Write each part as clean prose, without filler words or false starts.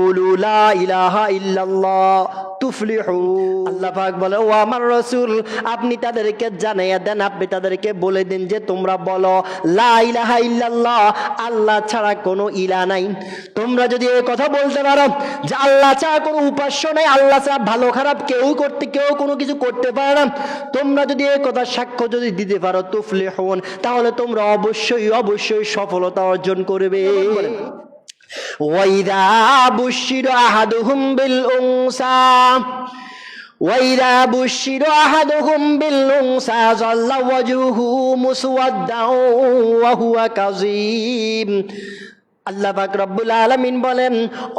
কুলু লা ইলাহা ইল্লাল্লাহ তুফলিহু। আল্লাহ পাক বলে, ও আমার রাসূল, আপনি তাদেরকে জানাইয়া দেন, আপনি তাদেরকে বলে দিন যে তোমরা বলো লা ইলাহা ইল্লাল্লাহ, আল্লাহ ছাড়া কোনো ইলাহ নাই। তোমরা যদি এই কথা বলতে পারো যে আল্লাহ ছাড়া কোনো উপাস্য নাই, আল্লাহ ছাড়া ভালো খারাপ কেউ কোনো কিছু করতে পারে না, তোমরা যদি এই কথা সাক্ষ্য যদি দিতে পারো, তুফলিহুন, তাহলে তোমরা অবশ্যই সফলতা অর্জন করবে। وَإِذَا بُشِّرَ أَحَدُهُم بِالْأُنثَىٰ ظَلَّ وَجْهُهُ مُسْوَدًّا وَهُوَ كَظِيمٌ। আল্লাহ পাক রব্বুল আলামিন বলেন,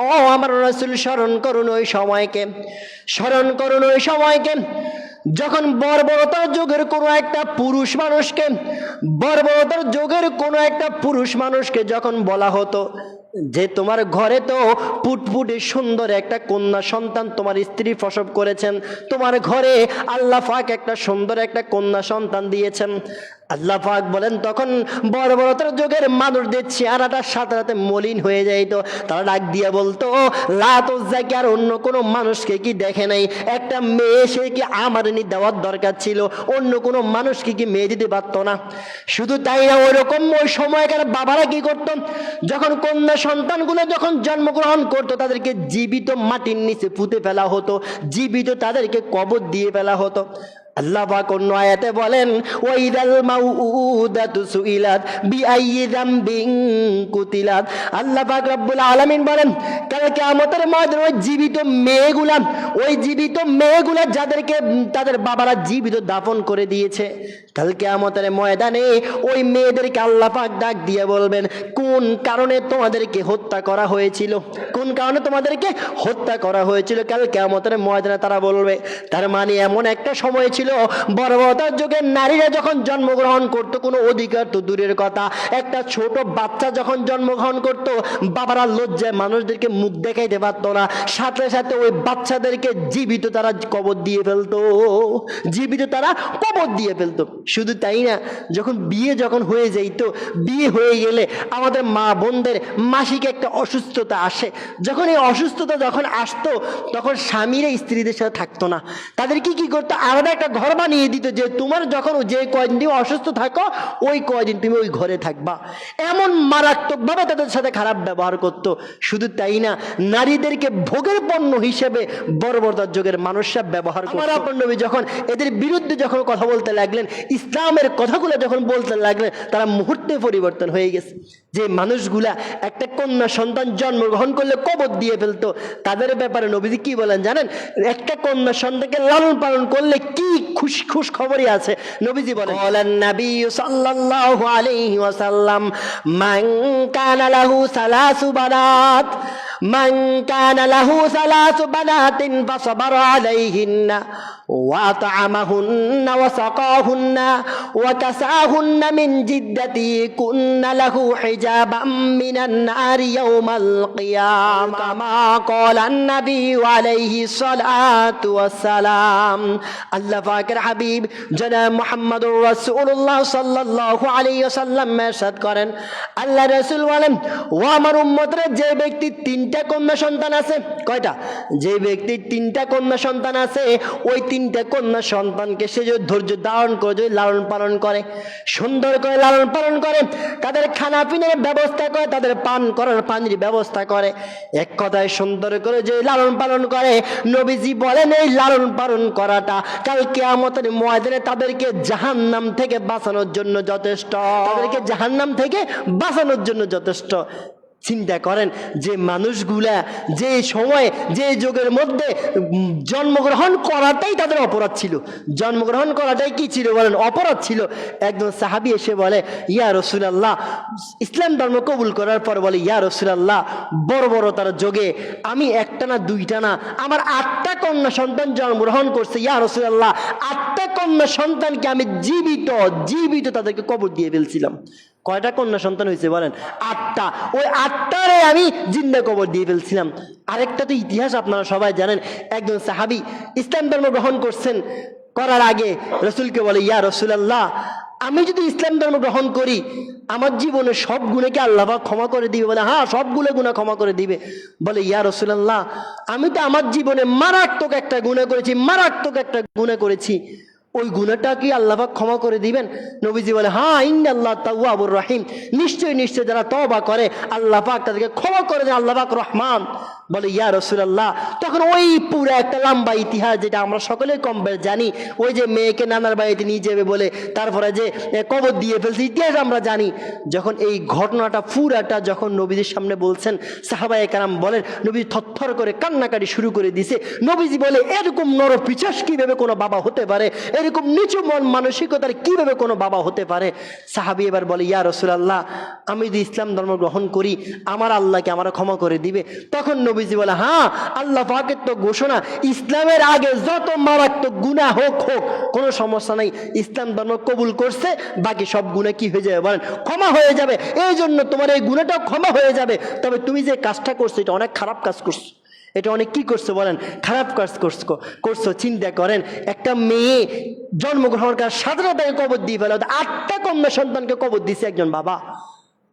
ও আমার রাসূল, স্মরণ করুন ওই সময়কে যখন বর্বরতার যুগের কোনো একটা পুরুষ মানুষকে যখন বলা হতো যে তোমার ঘরে তো ফুটফুটে সুন্দর একটা কন্যা সন্তান তোমার স্ত্রী প্রসব করেছেন, তোমার ঘরে আল্লাহ পাক একটা সুন্দর একটা কন্যা সন্তান দিয়েছেন। আল্লাহ পাক বলেন, তখন বর্বরতার যুগের মানুষদের চেহারাটা সাথে সাথে মলিন হয়ে যাইত। তারা ডাক দিয়ে বলতো, লাত উজ্জা কি আর অন্য কোনো মানুষকে কি দেখে নাই? একটা মেয়ে সে কি আমার দেওয়ার দরকার ছিল, অন্য কোনো মানুষকে কি মেয়ে দিতে পারতো না? শুধু তাই না, ওইরকম ওই সময়কার বাবারা কি করতো, যখন কন্যা সন্তানগুলো যখন জন্মগ্রহণ করতো, তাদেরকে জীবিত মাটির নিচে পুঁতে ফেলা হতো, জীবিত তাদেরকে কবর দিয়ে ফেলা হতো। আল্লাহ পাক অন্য আয়াতে বলেন, ওয়াইদাল মাউউদাতু সুইলাত বিআইয়ি যামবিন কুতিলাত। আল্লাহ পাক রব্বুল আলামিন বলেন, কাল কিয়ামতের ময়দানে ওই জীবিত মেয়েগুলা যাদেরকে তাদের বাবারা জীবিত দাফন করে দিয়েছে, কাল কিয়ামতের ময়দানে ওই মেয়েদেরকে আল্লাহ পাক ডাক দিয়ে বলবেন, কোন কারণে তোমাদেরকে হত্যা করা হয়েছিল? কাল কিয়ামতের ময়দানে তারা বলবে। তার মানে এমন একটা সময় ছিল, বর্বরতার যুগে নারীরা যখন জন্মগ্রহণ করত, কোনো অধিকার তো দূরের কথা, একটা ছোট বাচ্চা যখন জন্মগ্রহণ করত, বাবারা লজ্জায় মানুষদেরকে মুখ দেখাইতে পারত না, সাথে সাথে ওই বাচ্চাদেরকে জীবিত তারা কবর দিয়ে ফেলতো। শুধু তাই না, যখন বিয়ে হয়ে যাইতো, বিয়ে হয়ে গেলে আমাদের মা বোনদের মাসিক একটা অসুস্থতা আসে, যখন এই অসুস্থতা যখন আসতো, তখন স্বামীরা স্ত্রীদের সাথে থাকতো না, তাদেরকে কি করতো, আলাদা একটা ঘর বানিয়ে দিত, যে তোমার যখন যে কয়দিন তুমি অসুস্থ থাকো, ওই কয়দিন তুমি ওই ঘরে থাকবা। এমন মারাত্মকভাবে তাদের সাথে খারাপ ব্যবহার করত। শুধু তাই না, নারীদেরকে ভোগের পণ্য হিসেবে বর্বরতার যুগের মানুষরা ব্যবহার করত। আমার আপন নবী যখন এদের বিরুদ্ধে যখন কথা বলতে লাগলেন, ইসলামের কথাগুলো যখন বলতে লাগলেন, তারা মুহূর্তে পরিবর্তন হয়ে গেছে। যে মানুষগুলা একটা কন্যা সন্তান জন্মগ্রহণ করলে কবর দিয়ে ফেলতো, তাদের ব্যাপারে নবীজি কি বলেন জানেন? একটা কন্যা সন্তানকে লালন পালন করলে কি খুশ খবরই আছে। নবীজি বলেন, নবী সাল্লাল্লাহু আলাইহি ওয়াসাল্লাম, মান কানা লাহু সালাসু বানাতিন ফাসাবারা আলাইহিন্না ওয়া আত'আমাহুন্না ওয়া সাকাহুন্না ওয়া কাসাহুন্না মিন জিদ্দাতি কুন্না লাহু হিজাবাম মিনান নারি ইয়াওমাল কিয়ামা কামা ক্বালান নবী আলাইহি সালাতু ওয়াস সালাম। আল্লাহ পাকের হাবিব জনাব মুহাম্মদুর রাসূলুল্লাহ সাল্লাল্লাহু আলাইহি ওয়াসাল্লাম ইরশাদ করেন, আল্লাহ রাসূল বলেন, ও আমার উম্মতরা, যে ব্যক্তির 3টা কন্যা সন্তান আছে, কয়টা? যে ব্যক্তির 3টা কন্যা সন্তান আছে, ওই 3টা কন্যা সন্তানকে সে যদি ধৈর্য ধারণ করে, যদি লালন পালন করে, সুন্দর করে লালন পালন করে, তাদের খানা পিনার ব্যবস্থা করে, তাদের পান করার পানির ব্যবস্থা করে, এক কথায় সুন্দর করে যে লালন পালন করে, নবীজি বলেন এই লালন পালন করাটা কাল কিয়ামতের ময়দানে তাদেরকে জাহান্নাম থেকে বাঁচানোর জন্য যথেষ্ট। চিন্তা করেন, যে মানুষগুলা যে সময় যে যুগের মধ্যে জন্মগ্রহণ করাটাই তাদের অপরাধ ছিল, জন্মগ্রহণ করাটাই কি ছিল বলেন? অপরাধ ছিল। একজন সাহাবী এসে বলে, ইয়া রাসূলুল্লাহ, ইসলাম ধর্ম কবুল করার পর বলে, ইয়া রাসূলুল্লাহ, বর্বরতার যোগে আমি একটা না দুইটা না, আমার 8টা কন্যা সন্তান জন্মগ্রহণ করছে। ইয়া রাসূলুল্লাহ, 8টা কন্যা সন্তানকে আমি জীবিত তাদেরকে কবর দিয়ে ফেলছিলাম। কয়টা কন্যা সন্তান হয়েছে বলেন? 8টা। ওই 8টারে আমি জিন্দা কবর দিয়ে ফেলছিলাম। আরেকটা তো ইতিহাস আপনারা সবাই জানেন, একজন সাহাবী ইসলাম ধর্ম গ্রহণ করার আগে রাসূলকে বলে, ইয়া রাসূলুল্লাহ, আমি যদি ইসলাম ধর্ম গ্রহণ করি আমার জীবনে সব গুণাকে আল্লাহ পাক ক্ষমা করে দিবে? বলে হ্যাঁ, সবগুলো গুনাহ ক্ষমা করে দিবে। বলে ইয়া রাসূলুল্লাহ, আমি তো আমার জীবনে মারাত্মক একটা গুনাহ করেছি, ওই গুনাহটা কি আল্লাহ পাক ক্ষমা করে দিবেন? নবীজি বলে হ্যাঁ, ইন্নাল্লাহ তাওয়াবুর রহিম, নিশ্চয়ই যারা তওবা করে আল্লাহ পাক তাদেরকে ক্ষমা করে দেন, আল্লাহ পাক রহমান। বলে ইয়া রাসূলুল্লাহ, তখন ওই পুরো একটা লম্বা ইতিহাস যেটা আমরা সকলে কম বেশ জানি, ওই যে মেয়েকে নানার বাড়িতে নিয়ে যাবে বলে তারপরে যে কবর দিয়ে ফেলছে, ইতিহাস আমরা জানি। যখন এই ঘটনাটা পুরাটা যখন নবীজির সামনে বলছেন, সাহাবায়ে কেরাম বলেন নবী থরথর করে কান্নাকাটি শুরু করে দিছে। নবীজি বলে এরকম নরপিশাচ কিভাবে কোনো বাবা হতে পারে, এরকম নিচু মন মানসিকতার কিভাবে কোনো বাবা হতে পারে? সাহাবী এবার বলে ইয়া রাসূলুল্লাহ, আমি যদি ইসলাম ধর্ম গ্রহণ করি আমার আল্লাহকে আমার ক্ষমা করে দিবে? তখন নবীজি বলে হ্যাঁ, আল্লাহ পাকের তো ঘোষণা, ইসলামের আগে যত মারাত্মক গুনাহ হোক কোনো সমস্যা নাই, ইসলাম ধর্ম কবুল করছে, বাকি সব গুনাহ কি হয়ে যাবে বলেন? ক্ষমা হয়ে যাবে। এই জন্য তোমার এই গুনাহটাও ক্ষমা হয়ে যাবে। তবে তুমি যে কাজটা করছো এটা অনেক খারাপ কাজ করছো, এটা অনেক কি করছো বলেন? খারাপ কাজ করছো। চিন্তা করেন, একটা মেয়ে জন্মগ্রহণ করার সাথে সাথে কবর দিয়ে ফেলে, 8টা কন্যা সন্তানকে কবর দিছে একজন বাবা।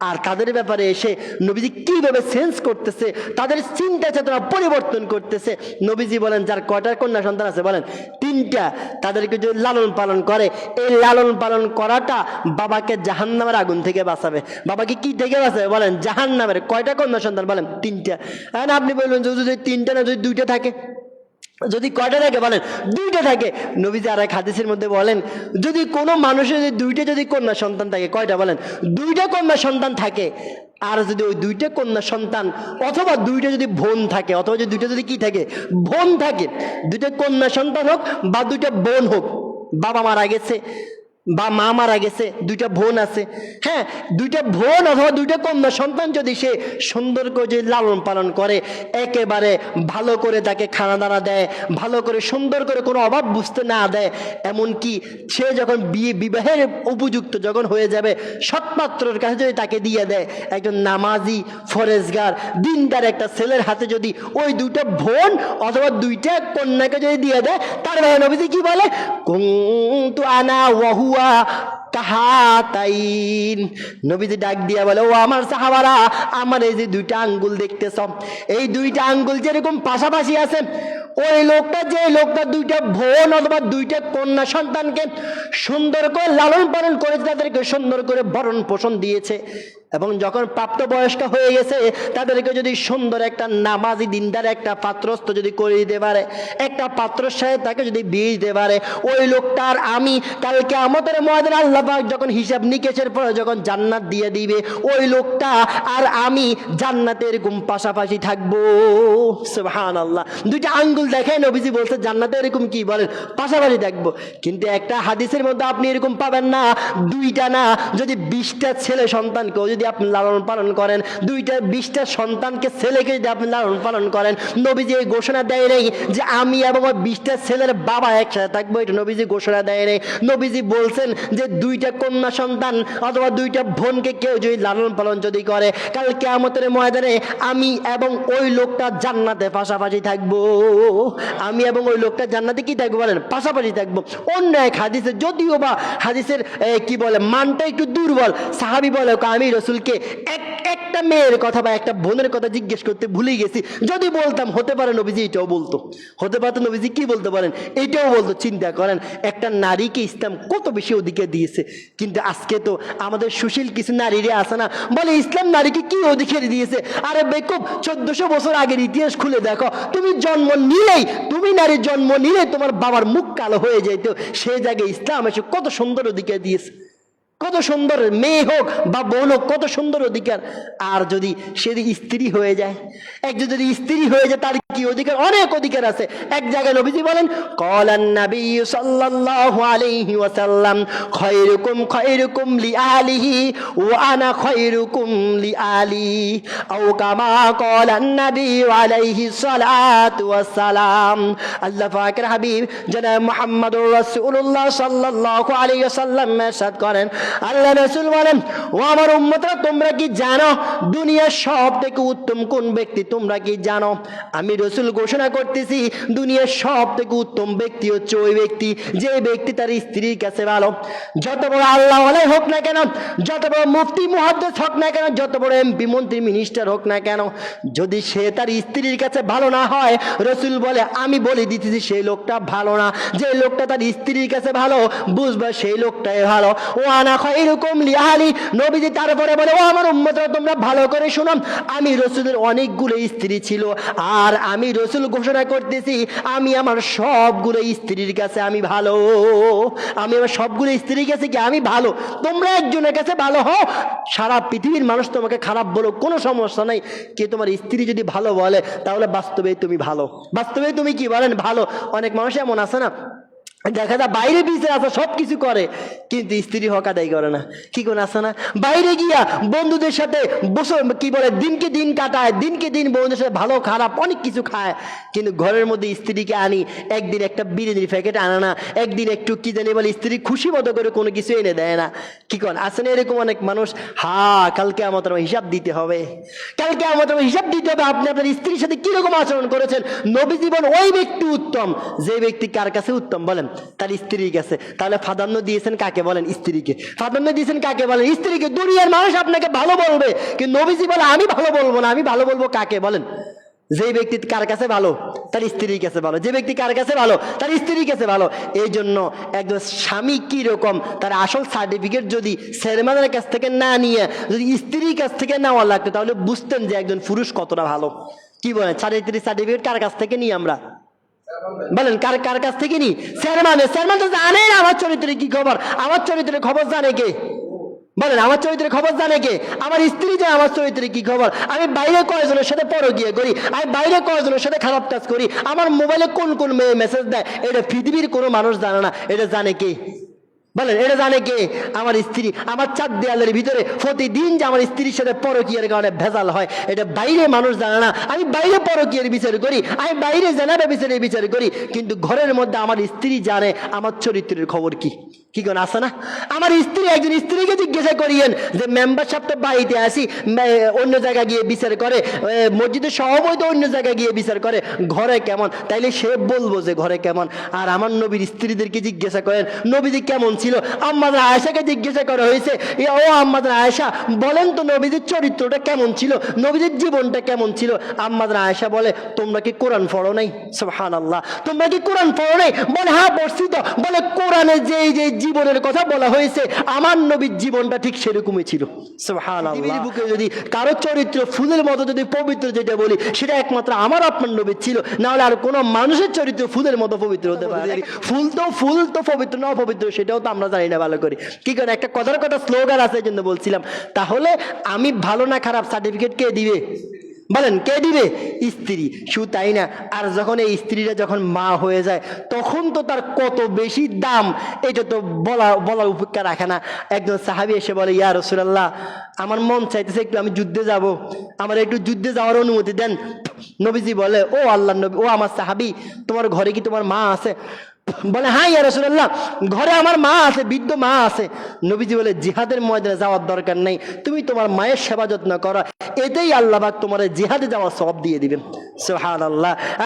আর তাদের ব্যাপারে এসে নবীজি কিভাবে সেন্স করতেছে, তাদের চিন্তা চেতনা পরিবর্তন করতেছে। নবীজি বলেন যার কয়টা কন্যা সন্তান আছে বলেন? 3টা। তাদেরকে যদি লালন পালন করে, এই লালন পালন করাটা বাবাকে জাহান্নামের আগুন থেকে বাঁচাবে। বাবাকে কি থেকে বাঁচাবে বলেন? জাহান্নামের। কয়টা কন্যা সন্তান বলেন? 3টা। আর আপনি বলবেন যদি 3টা না, যদি 2টা থাকে, যদি কয়টা থাকে বলেন? 2টা থাকে। নবীজি আর এক হাদিসের মধ্যে বলেন যদি কোনো মানুষের যদি 2টা যদি কন্যা সন্তান থাকে, কয়টা বলেন? 2টা কন্যা সন্তান থাকে। আর যদি ওই 2টা কন্যা সন্তান অথবা 2টা যদি বোন থাকে, অথবা যদি 2টা যদি কি থাকে, বোন থাকে, 2টা কন্যা সন্তান হোক বা 2টা বোন হোক, বাবা মারা গেছে বা মা মারা গেছে, 2টা বোন আছে, হ্যাঁ, 2টা বোন অথবা 2টা কন্যা সন্তান যদি সে সুন্দর করে যদি লালন পালন করে, একেবারে ভালো করে তাকে খানা দানা দেয়, ভালো করে সুন্দর করে কোনো অভাব বুঝতে না দেয়, এমনকি সে যখন বিবাহের উপযুক্ত যখন হয়ে যাবে, সৎপাত্রর কাছে যদি তাকে দিয়ে দেয়, একজন নামাজি ফরেজগার দিনদার একটা ছেলের হাতে যদি ওই 2টা বোন অথবা 2টা কন্যাকে যদি দিয়ে দেয়, তার ভাই নবীজি কি বলে? কুনতু আনা ওয়াহু কাহাতাইন। নবীজি ডাক দিয়া বলে ও আমার সাহাবারা, আমার এই যে 2টা আঙ্গুল দেখতেছ, এই 2টা আঙ্গুল যেরকম পাশাপাশি আছে, ওই লোকটা যে লোকটা 2টা বোন অথবা 2টা কন্যা সন্তানকে সুন্দর করে লালন পালন করেছে, তাদেরকে সুন্দর করে ভরণ পোষণ দিয়েছে, এবং যখন প্রাপ্তবয়স্ক হয়ে গেছে তাদেরকে যদি সুন্দর একটা নামাজি দিনদার একটা পাত্রস্থ যদি করে দিতে পারে, একটা পাত্রর সাথে তাকে যদি বিয়ে দিতে পারে, ওই লোকটার আমি কালকে আমাদের ময়দান আল্লাহ পাক যখন হিসাব নিকেশের পরে যখন জান্নাত দিয়ে দিবে, ওই লোকটা আর আমি জান্নাতে এরকম পাশাপাশি থাকবো। সুবহানাল্লাহ। 2টা আঙ্গুল দেখে নবীজি বলছে জান্নাতে এরকম কি বলেন? পাশাপাশি থাকবো। কিন্তু একটা হাদিসের মধ্যে আপনি এরকম পাবেন না, 2টা না, যদি 20টা ছেলে সন্তানকেও যদি আপনি লালন পালন করেন, 20টা সন্তানকে ছেলেকে যদি আপনি লালন পালন করেন, নবীজি এই ঘোষণা দেয় নেই যে আমি এবং ওই 20টা ছেলের বাবা একসাথে থাকবো, এটা নবীজি ঘোষণা দেয় নেই। নবীজি বলছেন যে 2টা কন্যা সন্তান অথবা 2টা বোনকে কেউ যদি লালন পালন যদি করে, কাল কিয়ামতের ময়দানে আমি এবং ওই লোকটা জান্নাতে পাশাপাশি থাকবো। আমি এবং ওই লোকটা জান্নাতে কি থাকবো বলেন? পাশাপাশি থাকবো। অন্য এক হাদিসে, যদিও বা হাদিসের কি বলে মানটা একটু দুর্বল, সাহাবী বলে আমি রসুলকে একটা মেয়ের কথা বা একটা বোনের কথা জিজ্ঞেস করতে ভুলে গেছি, যদি বলতাম হতে পারে নবীজি এটাও বলতো, হতে পারতো নবীজি কি বলতে পারেন, এটাও বলতো। চিন্তা করেন একটা নারীকে ইসলাম কত বেশি অধিকার দিয়েছে। কিন্তু আজকে তো আমাদের সুশীল কিছু নারীরা আছে না, বলে ইসলাম নারীকে কি অধিকার দিয়েছে। আরে বেকুব, 1400 বছর আগের ইতিহাস খুলে দেখো, তুমি নারীর জন্ম নিলেই তোমার বাবার মুখ কালো হয়ে যেত, সেই জায়গায় ইসলাম এসে কত সুন্দর অধিকার দিয়েছে, কত সুন্দর মেয়ে হোক বা বোন হোক, কত সুন্দর অধিকার। আর যদি সে স্ত্রী হয়ে যায়, একজন যদি স্ত্রী হয়ে যায়, তার কি অধিকার? অনেক অধিকার আছে। এক জায়গায় নবীজি বলেন ক্বালান নবী সাল্লাল্লাহু আলাইহি ওয়াসাল্লাম খায়রুকুম লিআলিহি ওয়া আনা খায়রুকুম লিআলি, আও কামা ক্বালান নবী আলাইহি সালাতু ওয়াসসালাম। আল্লাহ পাকের হাবিব জনাব মুহাম্মদুর রাসূলুল্লাহ সাল্লাল্লাহু আলাইহি ওয়াসাল্লাম ইরশাদ করেন, আল্লাহ রাসূল বলেন ও আমার উম্মতরা, তোমরা কি জানো দুনিয়ার সব থেকে উত্তম কোন ব্যক্তি? তোমরা কি জানো? আমি রাসূল ঘোষণা করতেছি দুনিয়ার সব থেকে উত্তম ব্যক্তি হচ্ছে ওই ব্যক্তি যে ব্যক্তি তার স্ত্রীর কাছে ভালো। যত বড় আল্লাহ ওয়ালাই হোক না কেন, যত বড় মুফতি মুহাদ্দিস হোক না কেন, যত বড় এমপি মন্ত্রী মিনিস্টার হোক না কেন, যদি সে তার স্ত্রীর কাছে ভালো না হয়, রাসূল বলে আমি বলে দিতেছি সেই লোকটা ভালো না। যে লোকটা তার স্ত্রীর কাছে ভালো, বুঝবা সেই লোকটাই ভালো। ও আনা খায়রুকুম লিআহলি, নবীজি তারপরে বলে ও আমার উম্মতরা তোমরা ভালো করে শোনো, আমি রাসূলের অনেকগুলো স্ত্রী ছিল, আর আমি রাসূল ঘোষণা করতেছি আমি আমার সবগুলো স্ত্রীর কাছে আমি ভালো। আমি আমার সবগুলো স্ত্রীর কাছে কি আমি ভালো। তোমরা একজনের কাছে ভালো হও, সারা পৃথিবীর মানুষ তোমাকে খারাপ বলো, কোনো সমস্যা নাই। কে তোমার স্ত্রী যদি ভালো বলে তাহলে বাস্তবেই তুমি ভালো, বাস্তবে তুমি কি বলেন ভালো। অনেক মানুষ এমন আছে না, দেখা যায় বাইরে পিছিয়ে আছে সব কিছু করে কিন্তু স্ত্রী হক আদায় করে না। কি কোন আছে না, বাইরে গিয়া বন্ধুদের সাথে বছর কি বলে দিনকে দিন কাটায়, দিনকে দিন বন্ধুদের সাথে ভালো খারাপ অনেক কিছু খায়, কিন্তু ঘরের মধ্যে স্ত্রীকে আনি একদিন একটা বিরিয়ানির প্যাকেট আনে না, একদিন একটু কি জানি বলে স্ত্রী খুশি মতো করে কোনো কিছু এনে দেয় না। কি কোন আছে না এরকম অনেক মানুষ। কালকে আমাদের হিসাব দিতে হবে, কালকে আমাদের হিসাব দিতে হবে আপনি আপনার স্ত্রীর সাথে কিরকম আচরণ করেছেন। নবী জীবন ওই ব্যক্তি উত্তম যে ব্যক্তি কার কাছে উত্তম বলেন, তার স্ত্রীর কাছে। তাহলে প্রাধান্য দিয়েছেন কাকে বলেন, স্ত্রীকে। প্রাধান্য দিয়েছেন কাকে বলেন, স্ত্রীকে। দুনিয়ার মানুষ আপনাকে ভালো বলবে কিন্তু নবীজি বলে আমি ভালো বলবো না, আমি ভালো বলবো কাকে বলেন, যে ব্যক্তি কার কাছে ভালো, তার স্ত্রীর কাছে ভালো। যে ব্যক্তি কার কাছে ভালো, তার স্ত্রীর কাছে ভালো। এই জন্য একজন স্বামী কি রকম তার আসল সার্টিফিকেট যদি ছেলেমাদের কাছ থেকে না নিয়ে যদি স্ত্রীর কাছ থেকে নেওয়া লাগতো তাহলে বুঝতেন যে একজন পুরুষ কতটা ভালো। কি বলেন, চারিত্রিক সার্টিফিকেট কার কাছ থেকে নিই আমরা বলেন, কার কার কাছ থেকে নি? চেয়ারম্যান তো জানে না আমার চরিত্রে কি খবর। আমার চরিত্রের খবর জানে কে বলেন, আমার চরিত্রের খবর জানে কে? আমার স্ত্রী জানে আমার চরিত্রে কি খবর। আমি বাইরে কয়েকজনের সাথে পরকীয়া করি, আমি বাইরে কয়েকজনের সাথে খারাপ কাজ করি, আমার মোবাইলে কোন কোন মেয়ে মেসেজ দেয় এটা পৃথিবীর কোনো মানুষ জানে না। এটা জানে কে বলেন, এটা জানে কে? আমার স্ত্রী। আমার 4 দেয়ালের ভিতরে প্রতিদিন যে আমার স্ত্রীর সাথে পরকীয়ার কারণে ভেজাল হয় এটা বাইরে মানুষ জানে না। আমি বাইরে পরকীয়ার বিচার করি, আমি বাইরে জানাবে বিচারের বিচার করি, কিন্তু ঘরের মধ্যে আমার স্ত্রী জানে আমার চরিত্রের খবর কি। কি কোন আছে না? আমার স্ত্রী, একজন স্ত্রীকে জিজ্ঞাসা করিয়েন যে মেম্বার সাহেব তো বাড়িতে আসি অন্য জায়গায় গিয়ে বিচার করে, মসজিদের সভাপতি অন্য জায়গায় গিয়ে বিচার করে, ঘরে কেমন? তাইলে সে বলবো যে ঘরে কেমন। আর আমার নবীর স্ত্রীদেরকে জিজ্ঞাসা করেন নবীজি কেমন ছিল। আম্মাদের আয়েশাকে জিজ্ঞাসা করা হয়েছে, ও আম্মাদের আয়েশা বলেন তো নবীজির চরিত্রটা কেমন ছিল, নবীজির জীবনটা কেমন ছিল। আম্মাদের আয়েশা বলে তোমরা কি কোরআন পড়ো নাই? সুবহানাল্লাহ, তোমরা কি কোরআন পড়ো নাই? বলে হ্যাঁ পড়ছি তো। বলে কোরআনে যে যে জীবনের কথা বলা হয়েছে আমার নবীর জীবনটা ঠিক সেরকমই ছিল। সুবহানাল্লাহ, বুকে যদি কারো চরিত্র ফুলের মতো যদি পবিত্র যেটা বলি সেটা একমাত্র আমার আপনার নবীর ছিল, না হলে আর কোনো মানুষের চরিত্র ফুলের মতো পবিত্র হতে পারে? ফুল তো পবিত্র না অপবিত্র সেটাও তো আমরা জানি না ভালো করে। কি করে একটা কথার কথা স্লোগান আছে জন্য বলছিলাম। তাহলে আমি ভালো না খারাপ সার্টিফিকেট কে দিবে বলেন, কে দিবে? স্ত্রী। শুধু তাই না, আর যখন এই স্ত্রীরা যখন মা হয়ে যায় তখন তো তার কত বেশি দাম এটা তো বলার উপেক্ষা রাখে না। একজন সাহাবী এসে বলে ইয়া রাসূলুল্লাহ আমার মন চাইতেছে একটু আমি যুদ্ধে যাব, আমার একটু যুদ্ধে যাওয়ার অনুমতি দেন। নবীজি বলে ও আল্লাহর নবী, ও আমার সাহাবী তোমার ঘরে কি তোমার মা আছে? বলে হ্যাঁ ইয়া রাসূলুল্লাহ ঘরে আমার মা আছে, বৃদ্ধ মা আছে। নবীজি বলে জিহাদের ময়দানে যাওয়ার দরকার নেই, তুমি তোমার মায়ের সেবা যত্ন করো, এতেই আল্লাহ পাক তোমার জিহাদে যাওয়ার সওয়াব দিয়ে দিবেন। সুবহানাল্লাহ।